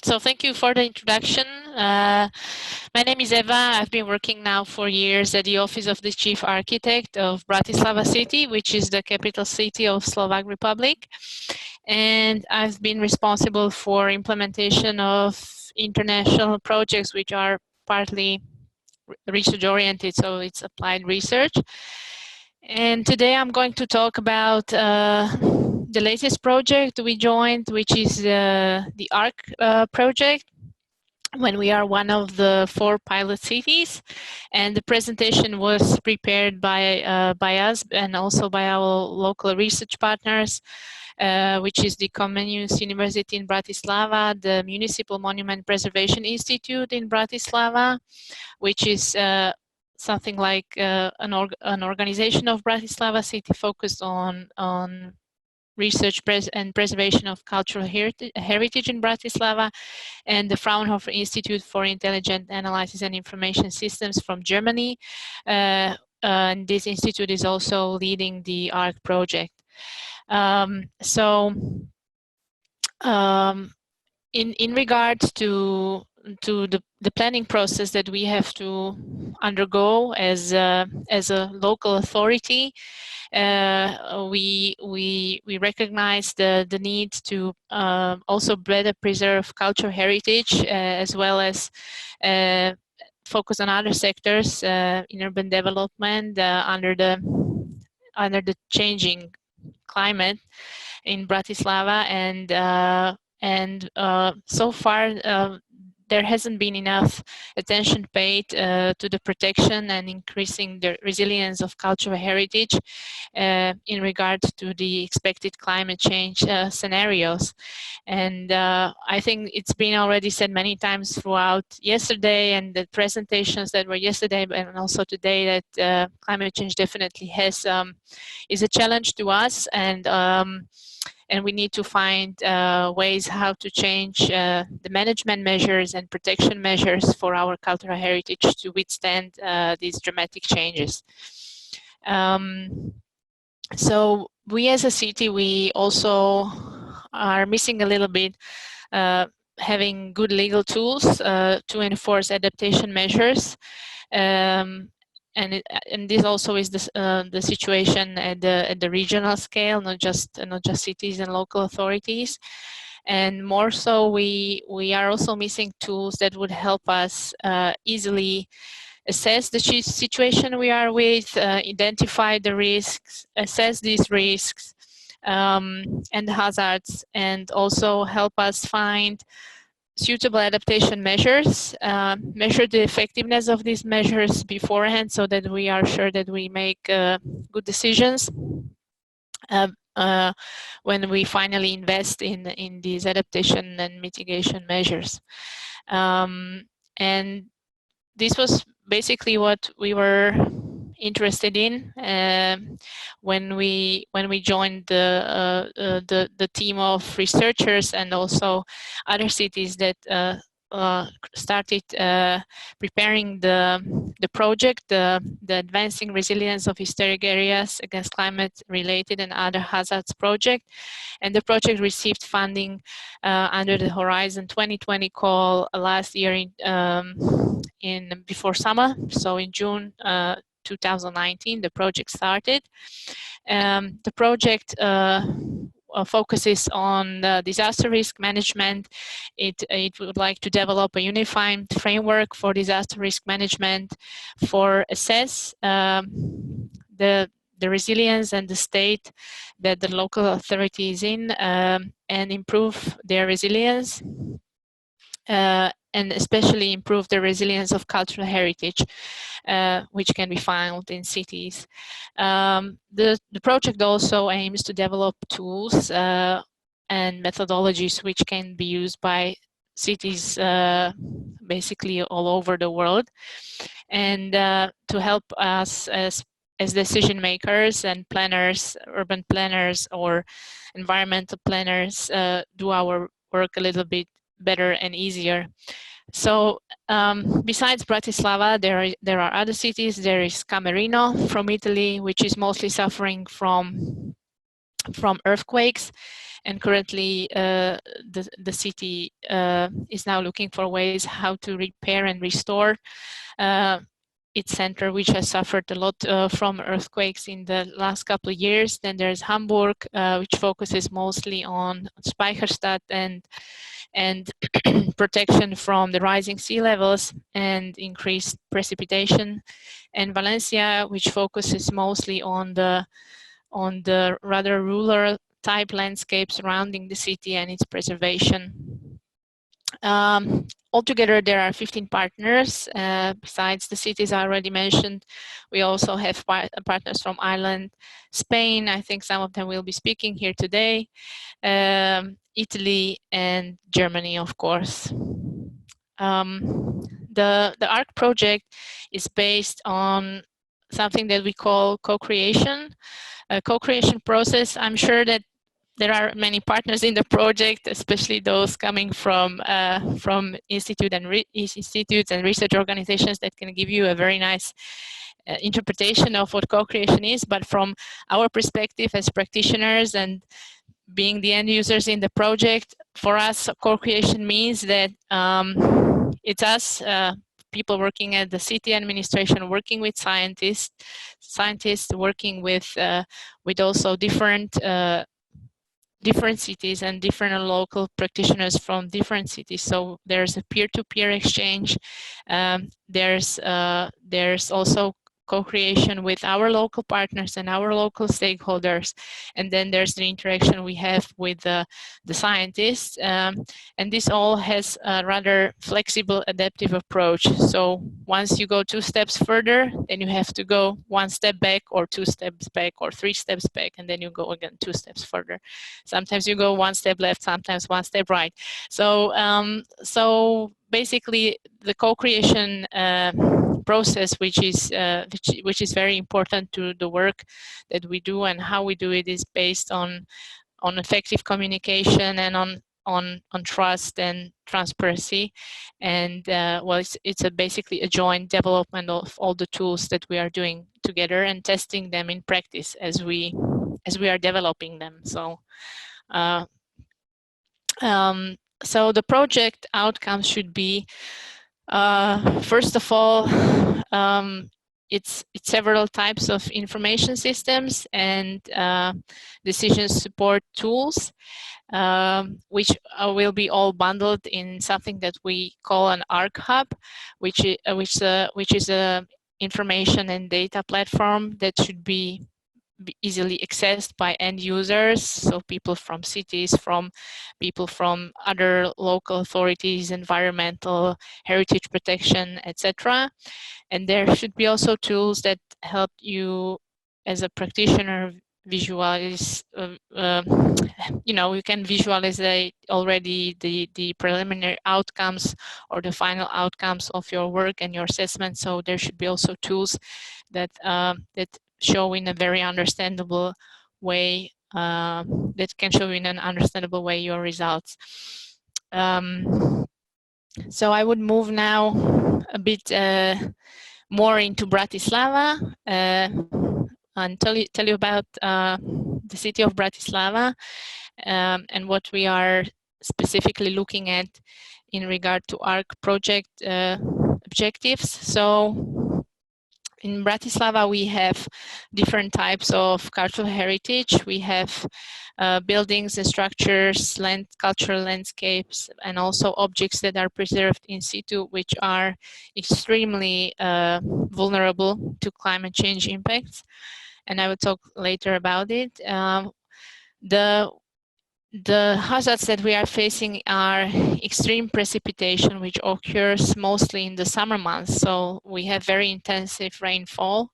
So thank you for the introduction. My name is Eva. I've been working now for years at the office of the Chief Architect of Bratislava City, which is the capital city of Slovak Republic. And I've been responsible for implementation of international projects which are partly research oriented, so it's applied research. And today I'm going to talk about the latest project we joined, which is the ARC project, when we are one of the 4 pilot cities. And the presentation was prepared by us and also by our local research partners, which is the Comenius University in Bratislava, the Municipal Monument Preservation Institute in Bratislava, which is something like an organization of Bratislava City focused on research and preservation of cultural heritage in Bratislava, and the Fraunhofer Institute for Intelligent Analysis and Information Systems from Germany. And this institute is also leading the ARC project. In regards to the planning process that we have to undergo as a local authority, we recognize the need to also better preserve cultural heritage, as well as focus on other sectors in urban development under the changing climate in Bratislava, and so far there hasn't been enough attention paid to the protection and increasing the resilience of cultural heritage in regard to the expected climate change scenarios. And I think it's been already said many times throughout yesterday and the presentations that were yesterday and also today that climate change definitely is a challenge to us, and we need to find ways how to change the management measures and protection measures for our cultural heritage to withstand these dramatic changes. So we as a city, we also are missing a little bit having good legal tools to enforce adaptation measures. And this also is the situation at the regional scale, not just cities and local authorities. And more so, we are also missing tools that would help us easily assess the situation we are with, identify the risks, assess these risks and hazards, and also help us find suitable adaptation measures, measure the effectiveness of these measures beforehand so that we are sure that we make good decisions when we finally invest in these adaptation and mitigation measures. And this was basically what we were interested in when we joined the team of researchers and also other cities that started preparing the project, the Advancing Resilience of Historic Areas Against Climate-Related and Other Hazards project. And the project received funding under the Horizon 2020 call last year before summer, so in June 2019, the project started. The project focuses on disaster risk management. It would like to develop a unified framework for disaster risk management, for assess the resilience and the state that the local authority is in, and improve their resilience. And especially improve the resilience of cultural heritage, which can be found in cities. The project also aims to develop tools and methodologies which can be used by cities basically all over the world, and to help us as decision makers and planners, urban planners or environmental planners, do our work a little bit better and easier. So besides Bratislava, there are other cities. There is Camerino from Italy, which is mostly suffering from from earthquakes. And currently the city is now looking for ways how to repair and restore its center, which has suffered a lot from earthquakes in the last couple of years. Then there's Hamburg, which focuses mostly on Speicherstadt and protection from the rising sea levels and increased precipitation. And Valencia, which focuses mostly on the rather rural type landscape surrounding the city and its preservation. Altogether, there are 15 partners. Besides the cities I already mentioned, we also have partners from Ireland, Spain. I think some of them will be speaking here today. Italy and Germany, of course. The ARC project is based on something that we call co-creation. A co-creation process. I'm sure that there are many partners in the project, especially those coming from institutes and research organizations that can give you a very nice interpretation of what co-creation is. But from our perspective as practitioners and being the end users in the project, for us, co-creation means that it's us, people working at the city administration, working with scientists working with also different cities and different local practitioners from different cities. So there's a peer-to-peer exchange. There's also co-creation with our local partners and our local stakeholders. And then there's the interaction we have with the scientists. And this all has a rather flexible, adaptive approach. So once you go 2 steps further, then you have to go 1 step back or 2 steps back or 3 steps back, and then you go again 2 steps further. Sometimes you go 1 step left, sometimes 1 step right. So, so basically the co-creation process, which is very important to the work that we do and how we do it, is based on effective communication and on trust and transparency. And well, it's basically a joint development of all the tools that we are doing together and testing them in practice as we are developing them. So so the project outcomes should be, first of all, it's several types of information systems and decision support tools, which will be all bundled in something that we call an ARC hub, which is a information and data platform that should be easily accessed by end users, so people from cities, people from other local authorities, environmental, heritage protection, etc. And there should be also tools that help you as a practitioner visualize, you can visualize already the preliminary outcomes or the final outcomes of your work and your assessment. So there should be also tools that show in a very understandable way, that can show in an understandable way your results. So I would move now a bit more into Bratislava and tell you about the city of Bratislava and what we are specifically looking at in regard to ARC project objectives. So in Bratislava, we have different types of cultural heritage. We have buildings and structures, cultural landscapes, and also objects that are preserved in situ, which are extremely vulnerable to climate change impacts. And I will talk later about it. The hazards that we are facing are extreme precipitation, which occurs mostly in the summer months. So we have very intensive rainfall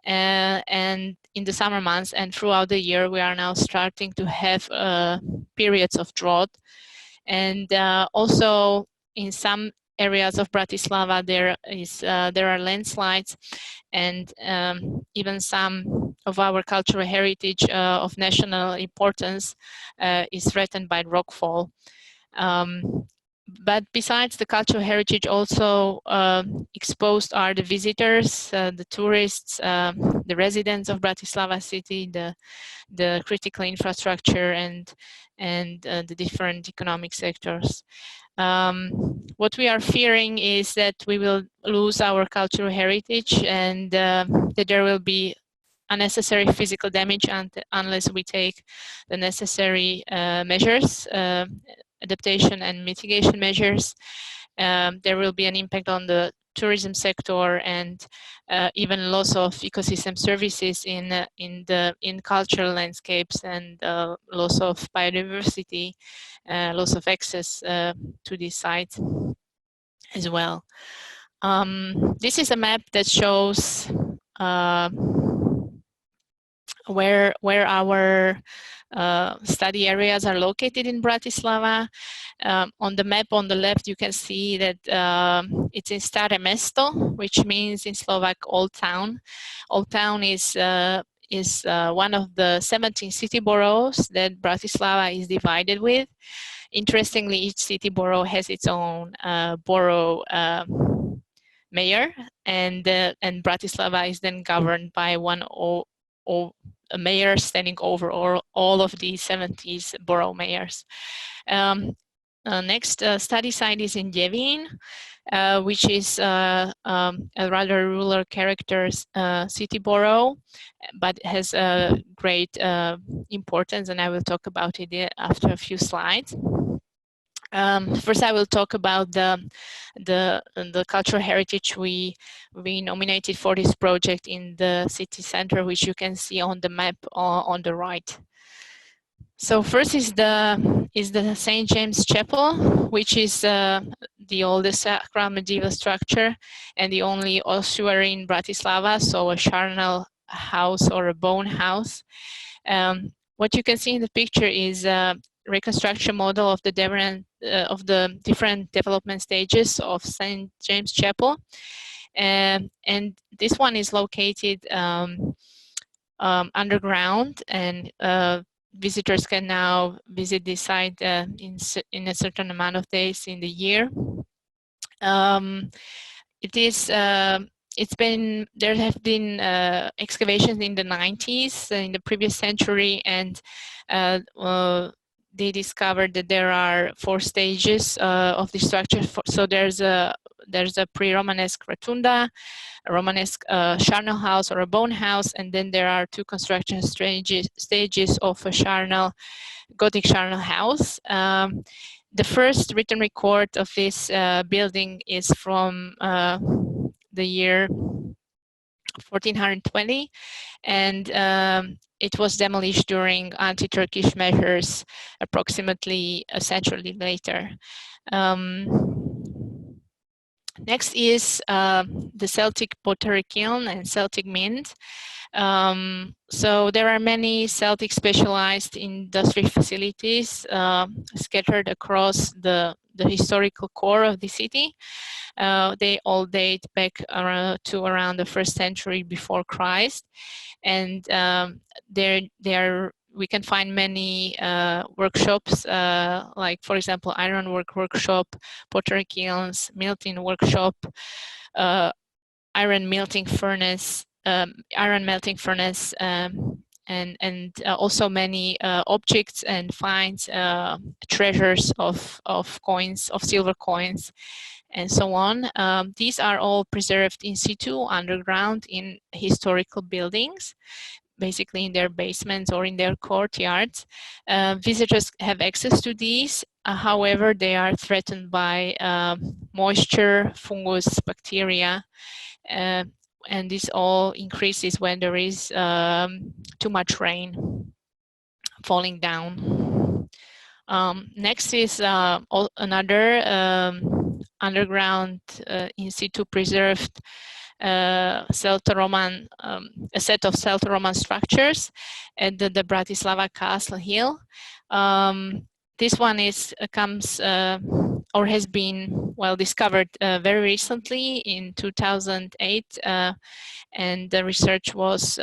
and in the summer months, and throughout the year we are now starting to have periods of drought. And also in some areas of Bratislava there are landslides, and even some of our cultural heritage of national importance is threatened by rockfall. But besides the cultural heritage, also exposed are the visitors, the tourists, the residents of Bratislava city, the critical infrastructure, and the different economic sectors. What we are fearing is that we will lose our cultural heritage, and that there will be unnecessary physical damage unless we take the necessary measures, adaptation and mitigation measures. There will be an impact on the tourism sector, and even loss of ecosystem services in cultural landscapes, and loss of biodiversity, loss of access to these sites as well. This is a map that shows where our study areas are located in Bratislava. On the map on the left, you can see that it's in Staré Mesto, which means in Slovak Old Town. Old Town is one of the 17 city boroughs that Bratislava is divided with. Interestingly, each city borough has its own borough mayor, and Bratislava is then governed by a mayor standing over all of the 70s borough mayors. Next study site is in Devín, which is a rather rural character city borough, but has a great importance, and I will talk about it after a few slides. First, I will talk about the cultural heritage we nominated for this project in the city center, which you can see on the map on the right. So first is the St. James Chapel, which is the oldest sacral medieval structure and the only ossuary in Bratislava, so a charnel house or a bone house. What you can see in the picture is a reconstruction model of the different development stages of St. James Chapel, and this one is located underground, and visitors can now visit this site in a certain amount of days in the year. There have been excavations in the 90s, in the previous century, and they discovered that there are 4 stages of the structure. So there's a pre-Romanesque rotunda, a Romanesque charnel house or a bone house, and then there are 2 construction stages of a Gothic charnel house. The first written record of this building is from the year 1420, and it was demolished during anti-Turkish measures approximately a century later. Next is the Celtic pottery kiln and Celtic mint. So there are many Celtic specialized industry facilities scattered across the historical core of the city. They all date back to around the 1st century before Christ, and we can find many workshops, like, for example, ironwork workshop, pottery kilns, melting workshop, iron melting furnace, and also many objects and finds, treasures of coins, of silver coins, and so on. These are all preserved in situ, underground, in historical buildings, basically in their basements or in their courtyards. Visitors have access to these. However, they are threatened by moisture, fungus, bacteria, and this all increases when there is too much rain falling down. Next is another underground in situ preserved Celto-Roman, a set of Celto-Roman structures at the Bratislava Castle Hill. This one comes or has been discovered very recently in 2008, and the research was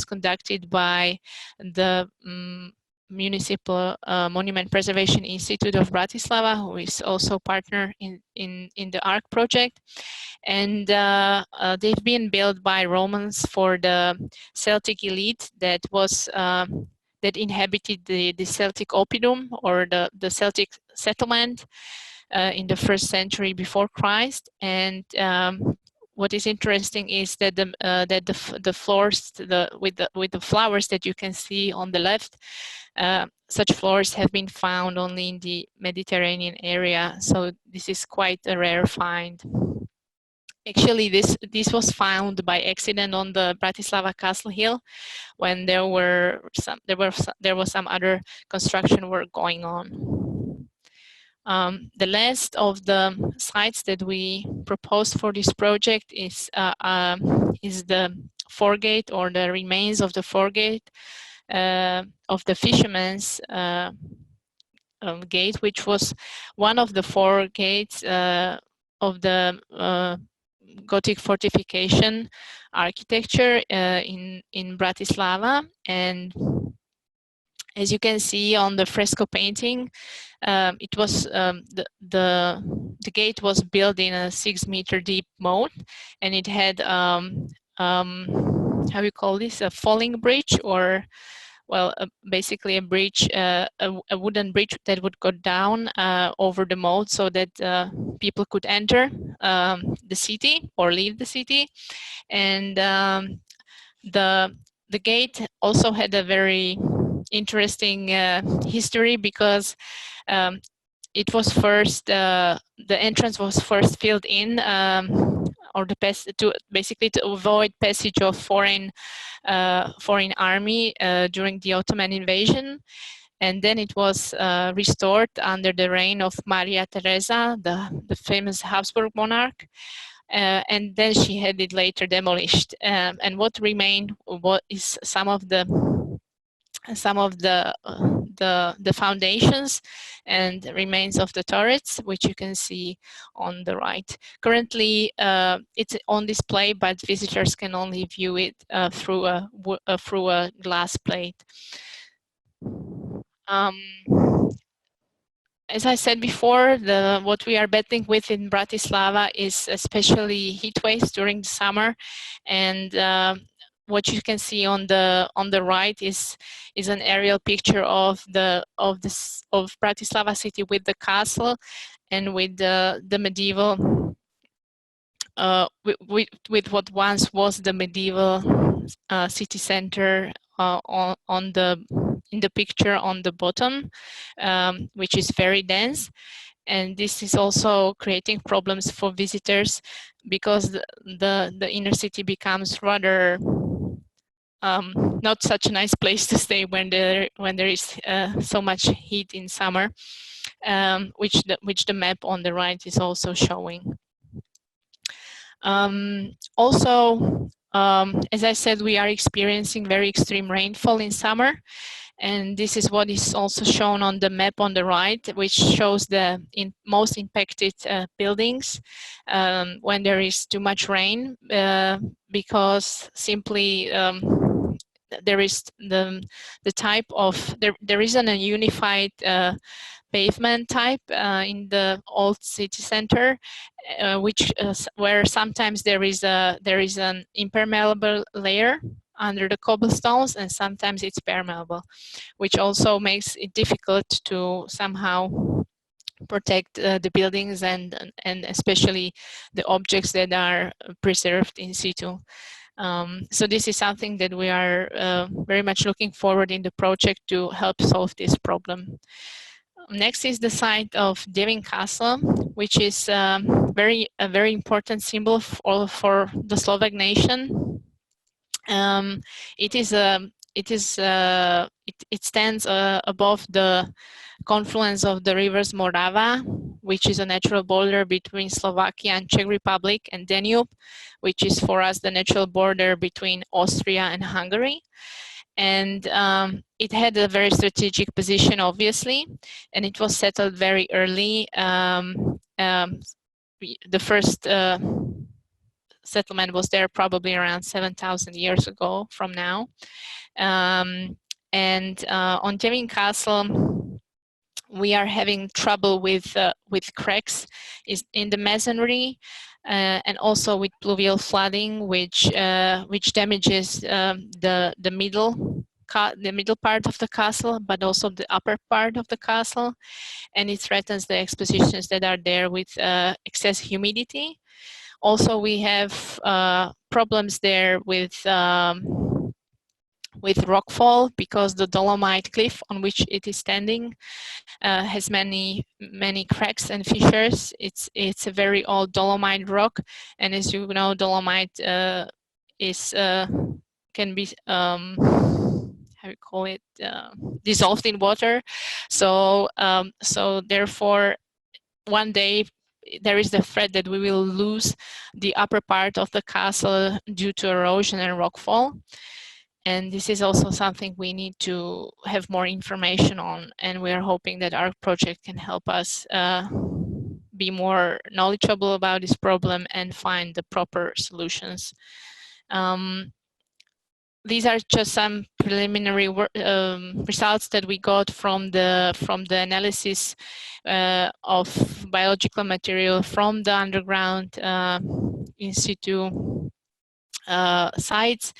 conducted by the Municipal Monument Preservation Institute of Bratislava, who is also partner in the ARC project. And they've been built by Romans for the Celtic elite that was that inhabited the Celtic oppidum, or the Celtic settlement in the 1st century before Christ. And what is interesting is that the floors with the flowers that you can see on the left, such floors have been found only in the Mediterranean area. So this is quite a rare find. Actually, this was found by accident on the Bratislava Castle Hill when there was some other construction work going on. The last of the sites that we proposed for this project is the foregate, or the remains of the foregate of the fisherman's gate, which was one of the 4 gates of the Gothic fortification architecture in Bratislava. And as you can see on the fresco painting, it was the gate was built in a 6-meter deep moat, and it had how you call this, a falling bridge, or well, basically a bridge, a wooden bridge that would go down over the moat, so that people could enter the city or leave the city. And the gate also had a very interesting history, because it was first the entrance was first filled in, or basically to avoid passage of foreign army during the Ottoman invasion. And then it was restored under the reign of Maria Theresa, the famous Habsburg monarch. And then she had it later demolished. And what remained is some of the foundations and remains of the turrets, which you can see on the right. Currently, it's on display, but visitors can only view it through a glass plate. As I said before, what we are battling with in Bratislava is especially heat waves during the summer, and what you can see on the right is an aerial picture of Bratislava city with the castle and with the medieval with what once was the medieval city center in the picture on the bottom, which is very dense. And this is also creating problems for visitors, because the inner city becomes rather not such a nice place to stay when there is so much heat in summer, which the map on the right is also showing. Also, as I said, we are experiencing very extreme rainfall in summer, and this is what is also shown on the map on the right, which shows the most impacted buildings when there is too much rain, because simply there is the type of there isn't a unified pavement type in the old city center, where sometimes there is an impermeable layer under the cobblestones, and sometimes it's permeable, which also makes it difficult to somehow protect the buildings and especially the objects that are preserved in situ. So this is something that we are very much looking forward in the project to help solve this problem. Next is the site of Devin Castle, which is a very important symbol for the Slovak nation. It stands above the confluence of the rivers Morava, which is a natural border between Slovakia and Czech Republic, and Danube, which is for us the natural border between Austria and Hungary. And it had a very strategic position, obviously, and it was settled very early. The first settlement was there probably around 7,000 years ago from now. And on Jemin Castle, we are having trouble with cracks in the masonry, and also with pluvial flooding, which damages the middle part of the castle, but also the upper part of the castle, and it threatens the expositions that are there with excess humidity. Also, we have problems there with rockfall, because the dolomite cliff on which it is standing has many cracks and fissures. It's a very old dolomite rock, and as you know, dolomite is can be how you call it, dissolved in water. So so therefore, one day there is the threat that we will lose the upper part of the castle due to erosion and rockfall. And this is also something we need to have more information on, and we are hoping that our project can help us be more knowledgeable about this problem and find the proper solutions. These are just some preliminary results that we got from the analysis of biological material from the underground in situ sites.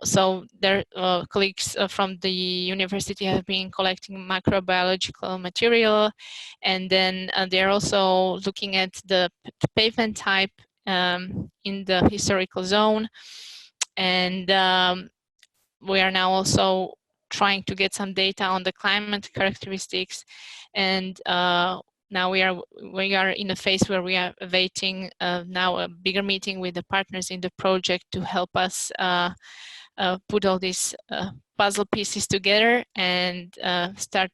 So their colleagues from the university have been collecting microbiological material, and then they're also looking at the pavement type in the historical zone. And we are now also trying to get some data on the climate characteristics. And now we are in a phase where we are awaiting now a bigger meeting with the partners in the project to help us put all these puzzle pieces together and start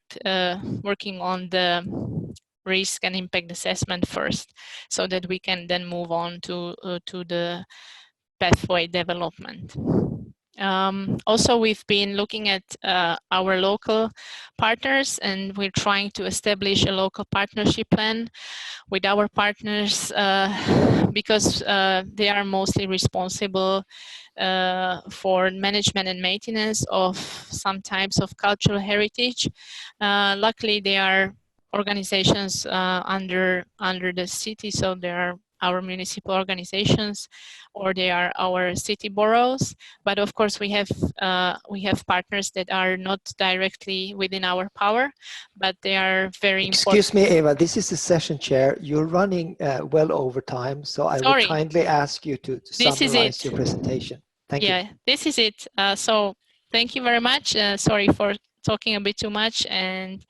working on the risk and impact assessment first, so that we can then move on to the pathway development. Also, we've been looking at our local partners, and we're trying to establish a local partnership plan with our partners because they are mostly responsible for management and maintenance of some types of cultural heritage. Luckily, they are organizations under the city, so there are our municipal organizations, or they are our city boroughs. But of course, we have partners that are not directly within our power, but they are very important. Excuse me, Eva, this is the session chair. You're running well over time, so I would kindly ask you to summarize your presentation. Thank you. Yeah, this is it. So thank you very much. Sorry for talking a bit too much, and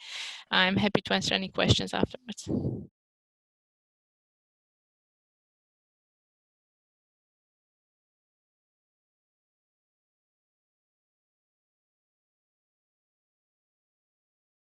I'm happy to answer any questions afterwards.